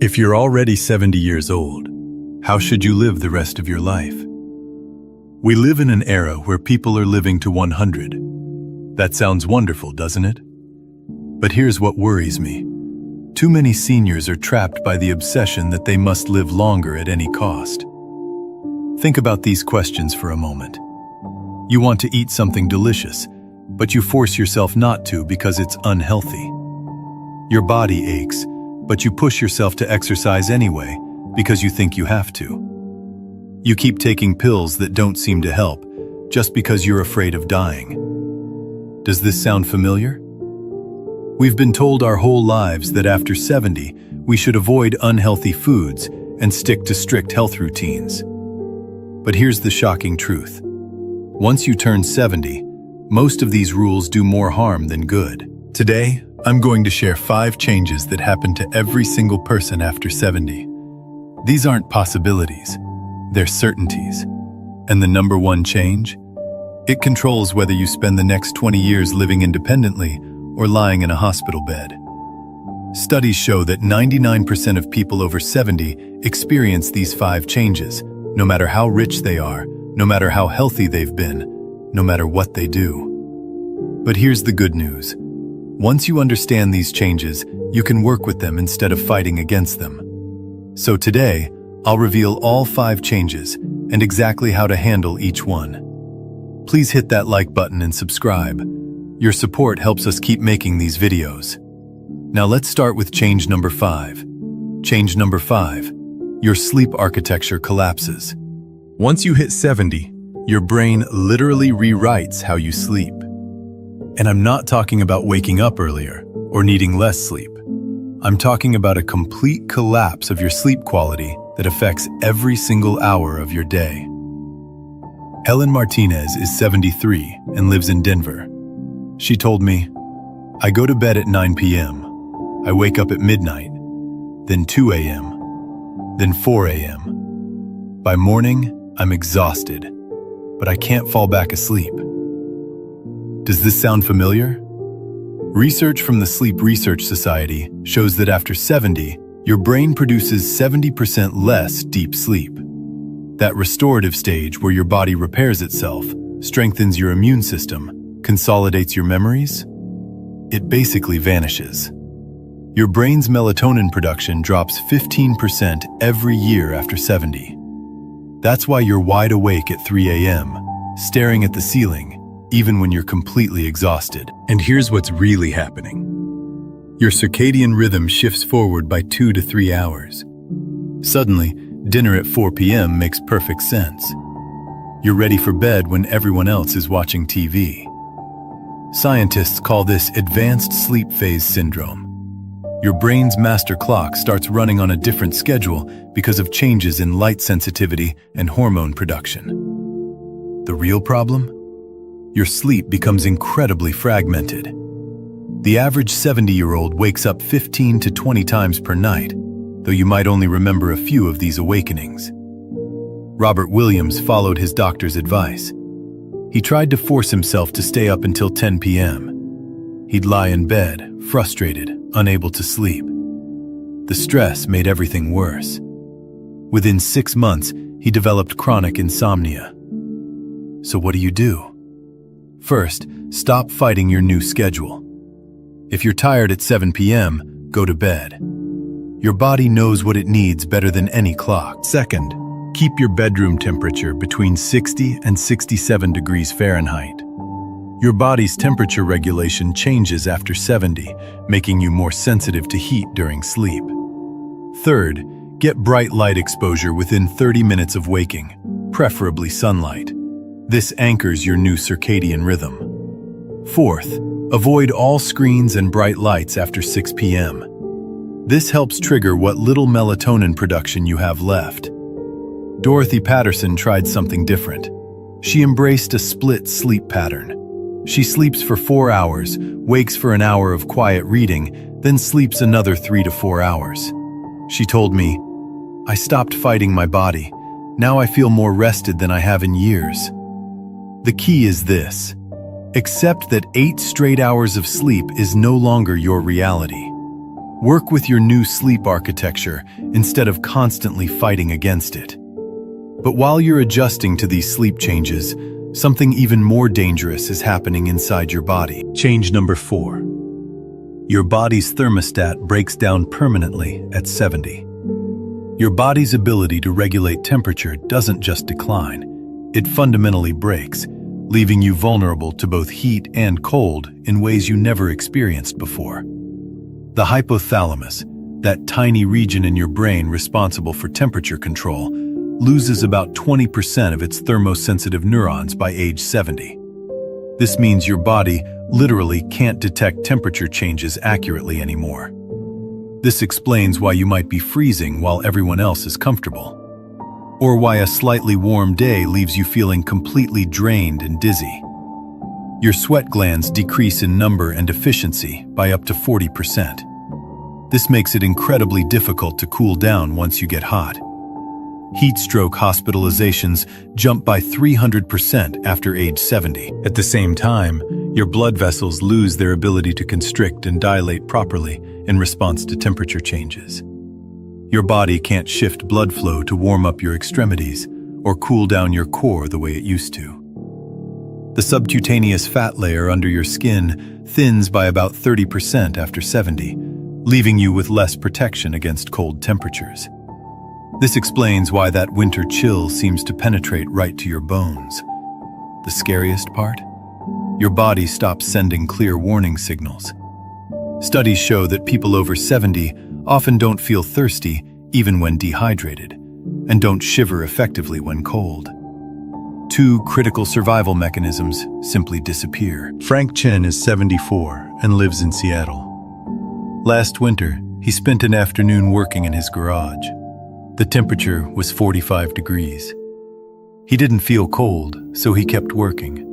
If you're already 70 years old, how should you live the rest of your life? We live in an era where people are living to 100. That sounds wonderful, doesn't it? But here's what worries me. Too many seniors are trapped by the obsession that they must live longer at any cost. Think about these questions for a moment. You want to eat something delicious, but you force yourself not to because it's unhealthy. Your body aches, but you push yourself to exercise anyway because you think you have to. You keep taking pills that don't seem to help just because you're afraid of dying. Does this sound familiar? We've been told our whole lives that after 70, we should avoid unhealthy foods and stick to strict health routines. But here's the shocking truth. Once you turn 70, most of these rules do more harm than good. Today, I'm going to share 5 changes that happen to every single person after 70. These aren't possibilities, they're certainties. And the number 1 change? It controls whether you spend the next 20 years living independently or lying in a hospital bed. Studies show that 99% of people over 70 experience these 5 changes, no matter how rich they are, no matter how healthy they've been, no matter what they do. But here's the good news. Once you understand these changes, you can work with them instead of fighting against them. So today, I'll reveal all 5 changes and exactly how to handle each one. Please hit that like button and subscribe. Your support helps us keep making these videos. Now let's start with change number 5. Change number 5. Your sleep architecture collapses. Once you hit 70, your brain literally rewrites how you sleep. And I'm not talking about waking up earlier or needing less sleep. I'm talking about a complete collapse of your sleep quality that affects every single hour of your day. Helen Martinez is 73 and lives in Denver. She told me, "I go to bed at 9 p.m. I wake up at midnight, then 2 a.m., then 4 a.m. By morning, I'm exhausted, but I can't fall back asleep." Does this sound familiar? Research from the Sleep Research Society shows that after 70, your brain produces 70% less deep sleep. That restorative stage where your body repairs itself, strengthens your immune system, consolidates your memories, it basically vanishes. Your brain's melatonin production drops 15% every year after 70. That's why you're wide awake at 3 a.m., staring at the ceiling, even when you're completely exhausted. And here's what's really happening. Your circadian rhythm shifts forward by 2 to 3 hours. Suddenly, dinner at 4 p.m. makes perfect sense. You're ready for bed when everyone else is watching TV. Scientists call this advanced sleep phase syndrome. Your brain's master clock starts running on a different schedule because of changes in light sensitivity and hormone production. The real problem? Your sleep becomes incredibly fragmented. The average 70-year-old wakes up 15 to 20 times per night, though you might only remember a few of these awakenings. Robert Williams followed his doctor's advice. He tried to force himself to stay up until 10 p.m. He'd lie in bed, frustrated, unable to sleep. The stress made everything worse. Within 6 months, he developed chronic insomnia. So what do? First, stop fighting your new schedule. If you're tired at 7 p.m., go to bed. Your body knows what it needs better than any clock. Second, keep your bedroom temperature between 60 and 67 degrees Fahrenheit. Your body's temperature regulation changes after 70, making you more sensitive to heat during sleep. Third, get bright light exposure within 30 minutes of waking, preferably sunlight. This anchors your new circadian rhythm. Fourth, avoid all screens and bright lights after 6 p.m. This helps trigger what little melatonin production you have left. Dorothy Patterson tried something different. She embraced a split sleep pattern. She sleeps for 4 hours, wakes for an hour of quiet reading, then sleeps another 3 to 4 hours. She told me, "I stopped fighting my body. Now I feel more rested than I have in years." The key is this. Accept that 8 straight hours of sleep is no longer your reality. Work with your new sleep architecture instead of constantly fighting against it. But while you're adjusting to these sleep changes, something even more dangerous is happening inside your body. Change number 4. Your body's thermostat breaks down permanently at 70. Your body's ability to regulate temperature doesn't just decline, it fundamentally breaks, leaving you vulnerable to both heat and cold in ways you never experienced before. The hypothalamus, that tiny region in your brain responsible for temperature control, loses about 20% of its thermosensitive neurons by age 70. This means your body literally can't detect temperature changes accurately anymore. This explains why you might be freezing while everyone else is comfortable, or why a slightly warm day leaves you feeling completely drained and dizzy. Your sweat glands decrease in number and efficiency by up to 40%. This makes it incredibly difficult to cool down once you get hot. Heat stroke hospitalizations jump by 300% after age 70. At the same time, your blood vessels lose their ability to constrict and dilate properly in response to temperature changes. Your body can't shift blood flow to warm up your extremities or cool down your core the way it used to. The subcutaneous fat layer under your skin thins by about 30% after 70, leaving you with less protection against cold temperatures. This explains why that winter chill seems to penetrate right to your bones. The scariest part? Your body stops sending clear warning signals. Studies show that people over 70 often don't feel thirsty even when dehydrated, and don't shiver effectively when cold. 2 critical survival mechanisms simply disappear. Frank Chen is 74 and lives in Seattle. Last winter, he spent an afternoon working in his garage. The temperature was 45 degrees. He didn't feel cold, so he kept working.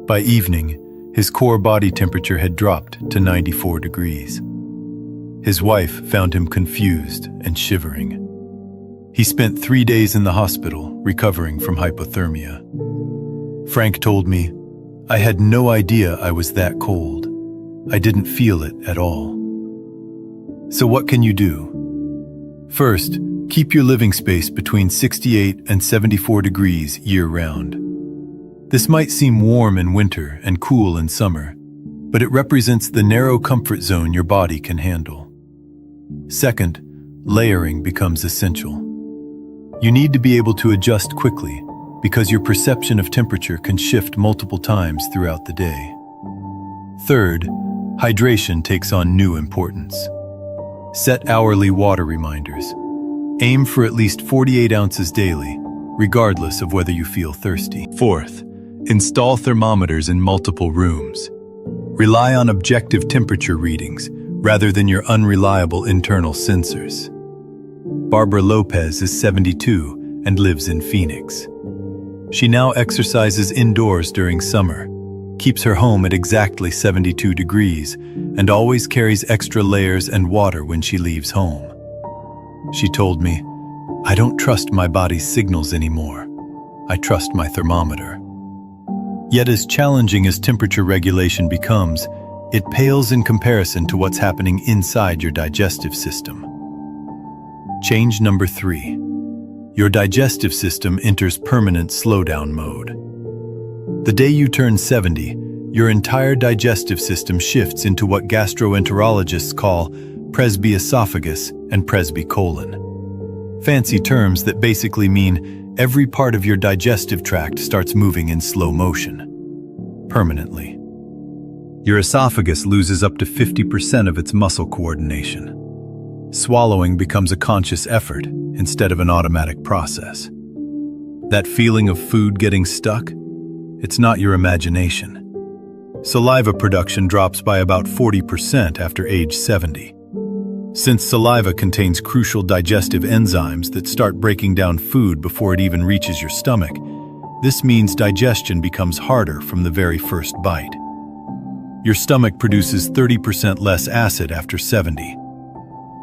By evening, his core body temperature had dropped to 94 degrees. His wife found him confused and shivering. He spent 3 days in the hospital recovering from hypothermia. Frank told me, "I had no idea I was that cold. I didn't feel it at all." So what can you do? First, keep your living space between 68 and 74 degrees year-round. This might seem warm in winter and cool in summer, but it represents the narrow comfort zone your body can handle. Second, layering becomes essential. You need to be able to adjust quickly because your perception of temperature can shift multiple times throughout the day. Third, hydration takes on new importance. Set hourly water reminders. Aim for at least 48 ounces daily, regardless of whether you feel thirsty. Fourth, install thermometers in multiple rooms. Rely on objective temperature readings rather than your unreliable internal sensors. Barbara Lopez is 72 and lives in Phoenix. She now exercises indoors during summer, keeps her home at exactly 72 degrees, and always carries extra layers and water when she leaves home. She told me, "I don't trust my body's signals anymore. I trust my thermometer." Yet as challenging as temperature regulation becomes, it pales in comparison to what's happening inside your digestive system. Change number 3. Your digestive system enters permanent slowdown mode. The day you turn 70, your entire digestive system shifts into what gastroenterologists call presbyesophagus and presbycolon. Fancy terms that basically mean every part of your digestive tract starts moving in slow motion. Permanently. Your esophagus loses up to 50% of its muscle coordination. Swallowing becomes a conscious effort instead of an automatic process. That feeling of food getting stuck? It's not your imagination. Saliva production drops by about 40% after age 70. Since saliva contains crucial digestive enzymes that start breaking down food before it even reaches your stomach, this means digestion becomes harder from the very first bite. Your stomach produces 30% less acid after 70.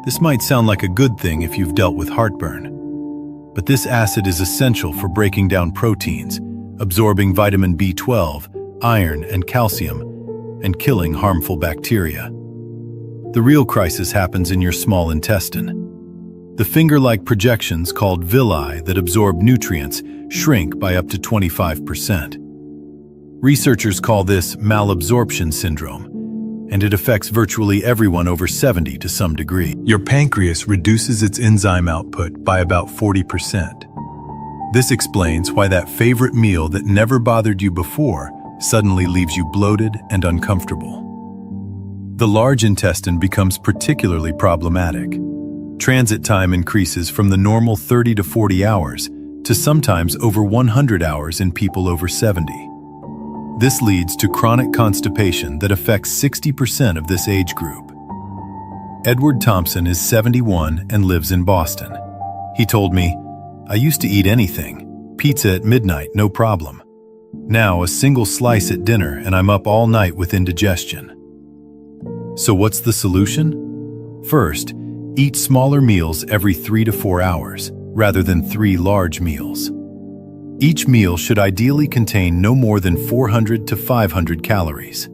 This might sound like a good thing if you've dealt with heartburn, but this acid is essential for breaking down proteins, absorbing vitamin B12, iron, and calcium, and killing harmful bacteria. The real crisis happens in your small intestine. The finger-like projections called villi that absorb nutrients shrink by up to 25%. Researchers call this malabsorption syndrome, and it affects virtually everyone over 70 to some degree. Your pancreas reduces its enzyme output by about 40%. This explains why that favorite meal that never bothered you before suddenly leaves you bloated and uncomfortable. The large intestine becomes particularly problematic. Transit time increases from the normal 30 to 40 hours to sometimes over 100 hours in people over 70. This leads to chronic constipation that affects 60% of this age group. Edward Thompson is 71 and lives in Boston. He told me, "I used to eat anything. Pizza at midnight, no problem. Now a single slice at dinner and I'm up all night with indigestion." So what's the solution? First, eat smaller meals every 3 to 4 hours, rather than 3 large meals. Each meal should ideally contain no more than 400 to 500 calories.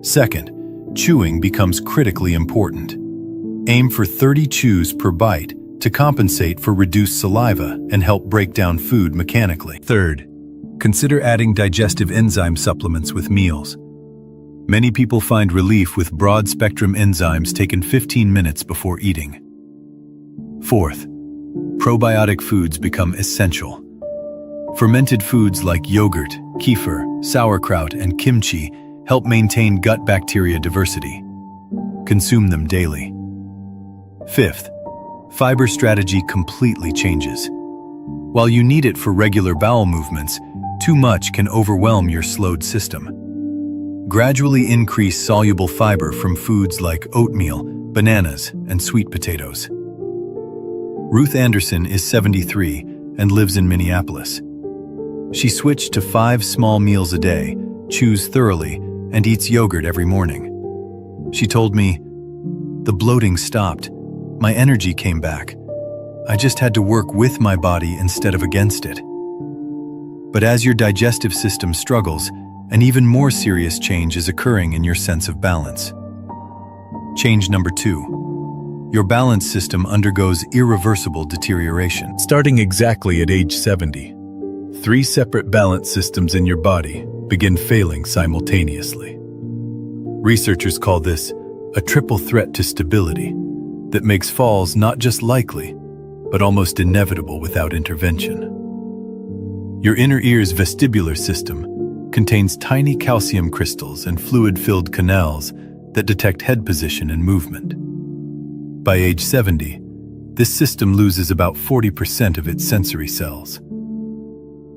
Second, chewing becomes critically important. Aim for 30 chews per bite to compensate for reduced saliva and help break down food mechanically. Third, consider adding digestive enzyme supplements with meals. Many people find relief with broad-spectrum enzymes taken 15 minutes before eating. Fourth, probiotic foods become essential. Fermented foods like yogurt, kefir, sauerkraut, and kimchi help maintain gut bacteria diversity. Consume them daily. Fifth, fiber strategy completely changes. While you need it for regular bowel movements, too much can overwhelm your slowed system. Gradually increase soluble fiber from foods like oatmeal, bananas, and sweet potatoes. Ruth Anderson is 73 and lives in Minneapolis. She switched to 5 small meals a day, chews thoroughly, and eats yogurt every morning. She told me, "The bloating stopped. My energy came back. I just had to work with my body instead of against it." But as your digestive system struggles, an even more serious change is occurring in your sense of balance. Change number 2. Your balance system undergoes irreversible deterioration. Starting exactly at age 70, 3 separate balance systems in your body begin failing simultaneously. Researchers call this a triple threat to stability that makes falls not just likely, but almost inevitable without intervention. Your inner ear's vestibular system contains tiny calcium crystals and fluid-filled canals that detect head position and movement. By age 70, this system loses about 40% of its sensory cells.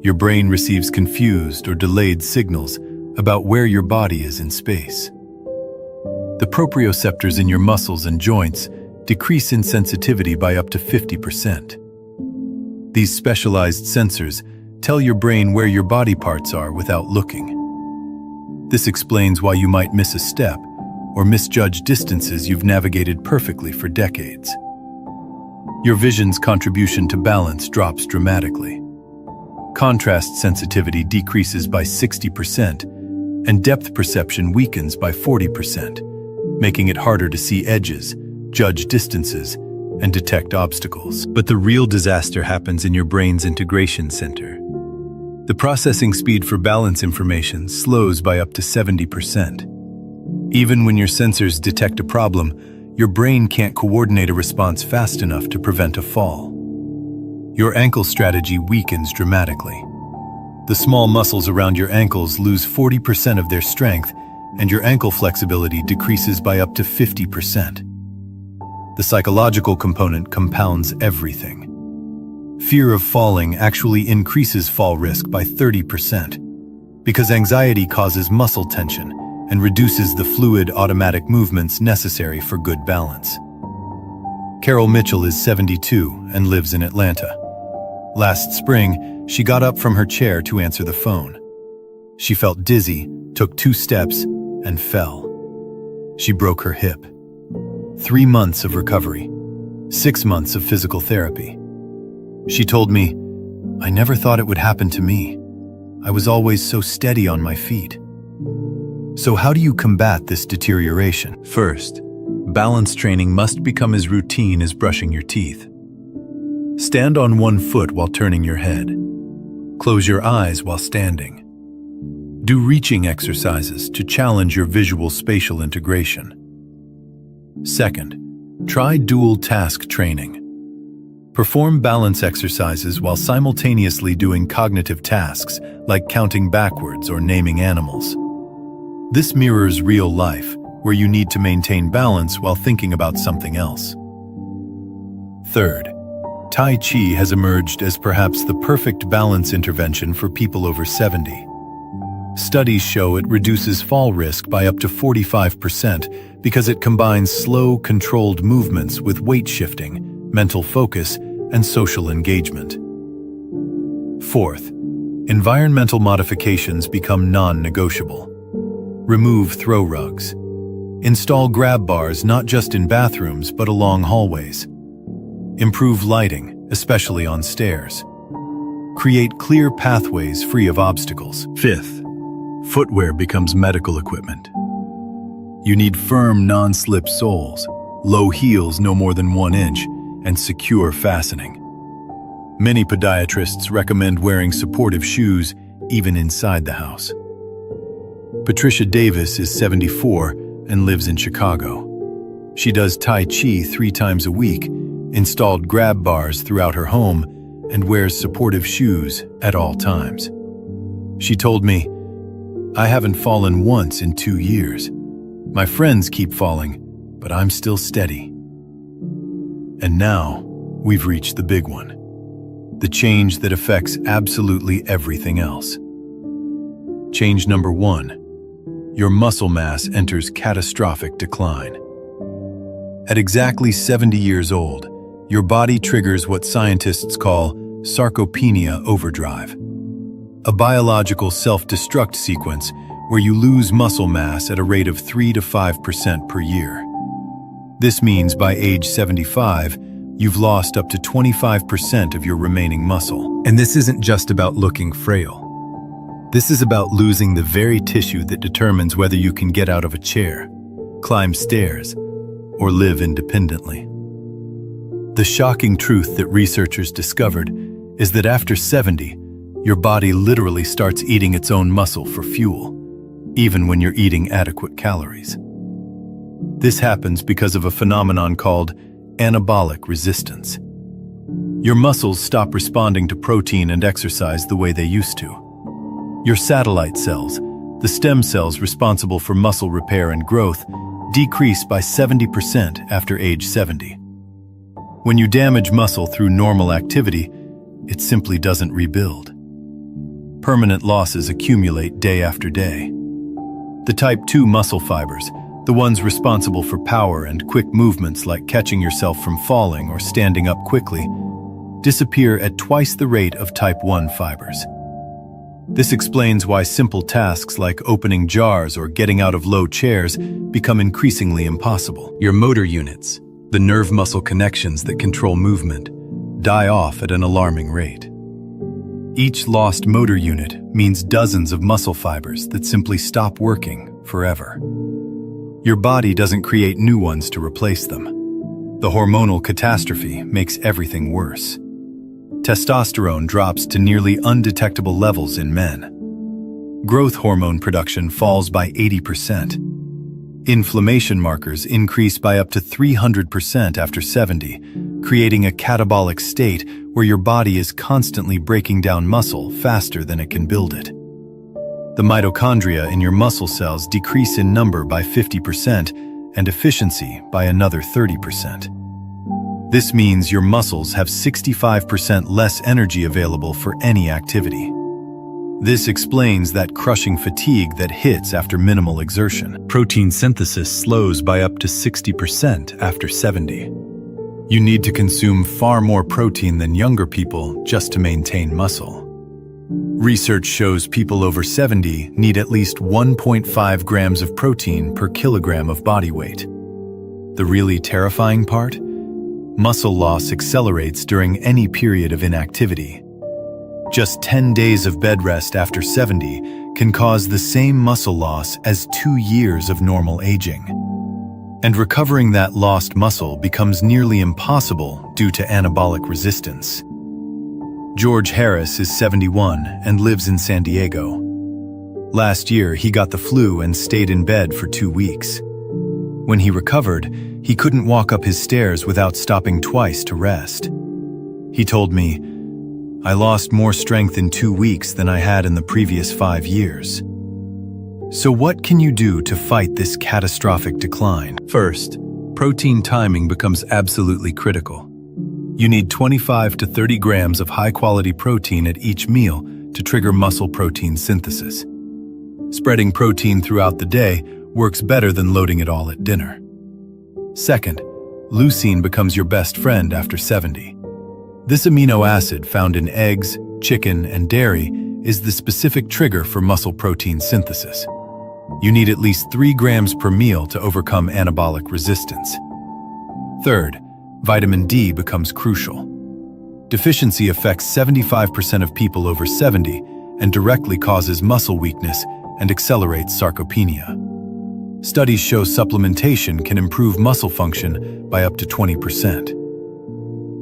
Your brain receives confused or delayed signals about where your body is in space. The proprioceptors in your muscles and joints decrease in sensitivity by up to 50%. These specialized sensors tell your brain where your body parts are without looking. This explains why you might miss a step or misjudge distances you've navigated perfectly for decades. Your vision's contribution to balance drops dramatically. Contrast sensitivity decreases by 60%, and depth perception weakens by 40%, making it harder to see edges, judge distances, and detect obstacles. But the real disaster happens in your brain's integration center. The processing speed for balance information slows by up to 70%. Even when your sensors detect a problem, your brain can't coordinate a response fast enough to prevent a fall. Your ankle strategy weakens dramatically. The small muscles around your ankles lose 40% of their strength, and your ankle flexibility decreases by up to 50%. The psychological component compounds everything. Fear of falling actually increases fall risk by 30%, because anxiety causes muscle tension and reduces the fluid automatic movements necessary for good balance. Carol Mitchell is 72 and lives in Atlanta. Last spring, she got up from her chair to answer the phone. She felt dizzy, took 2 steps, and fell. She broke her hip. 3 months of recovery, 6 months of physical therapy. She told me, "I never thought it would happen to me. I was always so steady on my feet." So how do you combat this deterioration? First, balance training must become as routine as brushing your teeth. Stand on one foot while turning your head. Close your eyes while standing. Do reaching exercises to challenge your visual spatial integration. Second, try dual task training. Perform balance exercises while simultaneously doing cognitive tasks like counting backwards or naming animals. This mirrors real life, where you need to maintain balance while thinking about something else. Third, Tai Chi has emerged as perhaps the perfect balance intervention for people over 70. Studies show it reduces fall risk by up to 45% because it combines slow, controlled movements with weight shifting, mental focus, and social engagement. Fourth, environmental modifications become non-negotiable. Remove throw rugs. Install grab bars not just in bathrooms but along hallways. Improve lighting, especially on stairs. Create clear pathways free of obstacles. Fifth, footwear becomes medical equipment. You need firm, non-slip soles, low heels no more than 1 inch, and secure fastening. Many podiatrists recommend wearing supportive shoes even inside the house. Patricia Davis is 74 and lives in Chicago. She does Tai Chi 3 times a week, installed grab bars throughout her home, and wears supportive shoes at all times. She told me, "I haven't fallen once in 2 years. My friends keep falling, but I'm still steady." And now, we've reached the big one. The change that affects absolutely everything else. Change number 1. Your muscle mass enters catastrophic decline. At exactly 70 years old, your body triggers what scientists call sarcopenia overdrive, a biological self-destruct sequence where you lose muscle mass at a rate of 3 to 5% per year. This means by age 75, you've lost up to 25% of your remaining muscle. And this isn't just about looking frail. This is about losing the very tissue that determines whether you can get out of a chair, climb stairs, or live independently. The shocking truth that researchers discovered is that after 70, your body literally starts eating its own muscle for fuel, even when you're eating adequate calories. This happens because of a phenomenon called anabolic resistance. Your muscles stop responding to protein and exercise the way they used to. Your satellite cells, the stem cells responsible for muscle repair and growth, decrease by 70% after age 70. When you damage muscle through normal activity, it simply doesn't rebuild. Permanent losses accumulate day after day. The type 2 muscle fibers, the ones responsible for power and quick movements like catching yourself from falling or standing up quickly, disappear at twice the rate of type 1 fibers. This explains why simple tasks like opening jars or getting out of low chairs become increasingly impossible. Your motor units, the nerve muscle connections that control movement, die off at an alarming rate. Each lost motor unit means dozens of muscle fibers that simply stop working forever. Your body doesn't create new ones to replace them. The hormonal catastrophe makes everything worse. Testosterone drops to nearly undetectable levels in men. Growth hormone production falls by 80%. Inflammation markers increase by up to 300% after 70, creating a catabolic state where your body is constantly breaking down muscle faster than it can build it. The mitochondria in your muscle cells decrease in number by 50% and efficiency by another 30%. This means your muscles have 65% less energy available for any activity. This explains that crushing fatigue that hits after minimal exertion. Protein synthesis slows by up to 60% after 70. You need to consume far more protein than younger people just to maintain muscle. Research shows people over 70 need at least 1.5 grams of protein per kilogram of body weight. The really terrifying part? Muscle loss accelerates during any period of inactivity. Just 10 days of bed rest after 70 can cause the same muscle loss as 2 years of normal aging. And recovering that lost muscle becomes nearly impossible due to anabolic resistance. George Harris is 71 and lives in San Diego. Last year, he got the flu and stayed in bed for 2 weeks. When he recovered, he couldn't walk up his stairs without stopping twice to rest. He told me, "I lost more strength in 2 weeks than I had in the previous 5 years." So what can you do to fight this catastrophic decline? First, protein timing becomes absolutely critical. You need 25 to 30 grams of high-quality protein at each meal to trigger muscle protein synthesis. Spreading protein throughout the day works better than loading it all at dinner. Second, leucine becomes your best friend after 70. This amino acid found in eggs, chicken, and dairy is the specific trigger for muscle protein synthesis. You need at least 3 grams per meal to overcome anabolic resistance. Third, vitamin D becomes crucial. Deficiency affects 75% of people over 70 and directly causes muscle weakness and accelerates sarcopenia. Studies show supplementation can improve muscle function by up to 20%.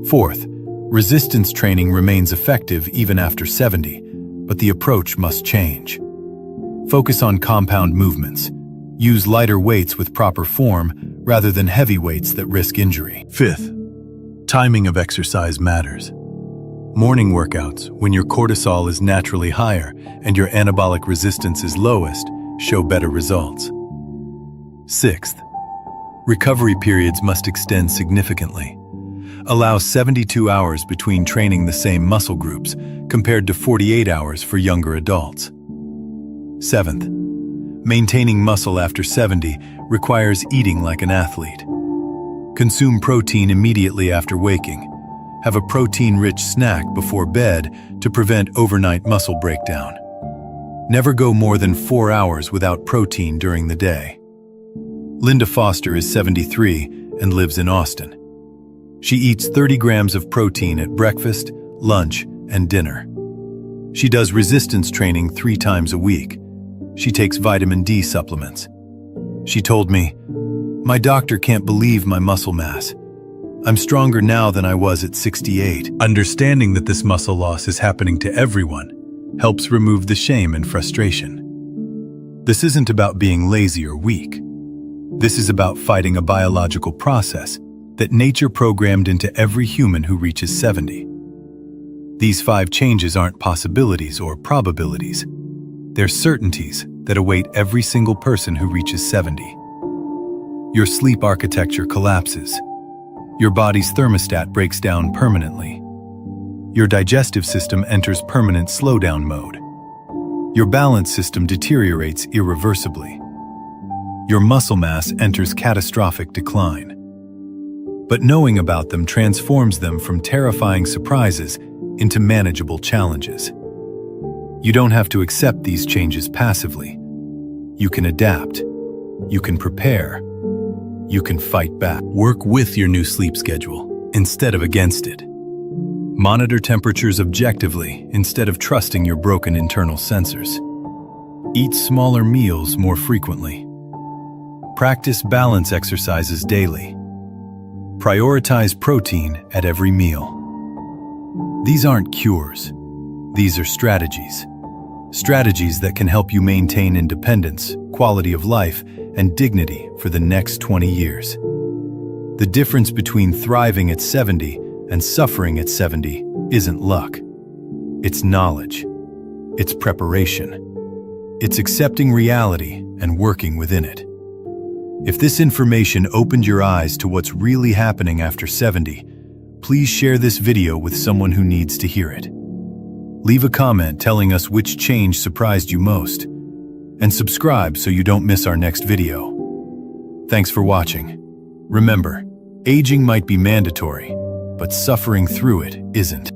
Fourth, resistance training remains effective even after 70, but the approach must change. Focus on compound movements. Use lighter weights with proper form rather than heavy weights that risk injury. Fifth, timing of exercise matters. Morning workouts, when your cortisol is naturally higher and your anabolic resistance is lowest, show better results. Sixth, recovery periods must extend significantly. Allow 72 hours between training the same muscle groups compared to 48 hours for younger adults. Seventh, maintaining muscle after 70 requires eating like an athlete. Consume protein immediately after waking. Have a protein-rich snack before bed to prevent overnight muscle breakdown. Never go more than 4 hours without protein during the day. Linda Foster is 73 and lives in Austin. She eats 30 grams of protein at breakfast, lunch, and dinner. She does resistance training 3 times a week. She takes vitamin D supplements. She told me, "My doctor can't believe my muscle mass. I'm stronger now than I was at 68." Understanding that this muscle loss is happening to everyone helps remove the shame and frustration. This isn't about being lazy or weak. This is about fighting a biological process that nature programmed into every human who reaches 70. These 5 changes aren't possibilities or probabilities. They're certainties that await every single person who reaches 70. Your sleep architecture collapses. Your body's thermostat breaks down permanently. Your digestive system enters permanent slowdown mode. Your balance system deteriorates irreversibly. Your muscle mass enters catastrophic decline. But knowing about them transforms them from terrifying surprises into manageable challenges. You don't have to accept these changes passively. You can adapt. You can prepare. You can fight back. Work with your new sleep schedule instead of against it. Monitor temperatures objectively instead of trusting your broken internal sensors. Eat smaller meals more frequently. Practice balance exercises daily. Prioritize protein at every meal. These aren't cures. These are strategies. Strategies that can help you maintain independence, quality of life, and dignity for the next 20 years. The difference between thriving at 70 and suffering at 70 isn't luck. It's knowledge. It's preparation. It's accepting reality and working within it. If this information opened your eyes to what's really happening after 70, please share this video with someone who needs to hear it. Leave a comment telling us which change surprised you most, and subscribe so you don't miss our next video. Thanks for watching. Remember, aging might be mandatory, but suffering through it isn't.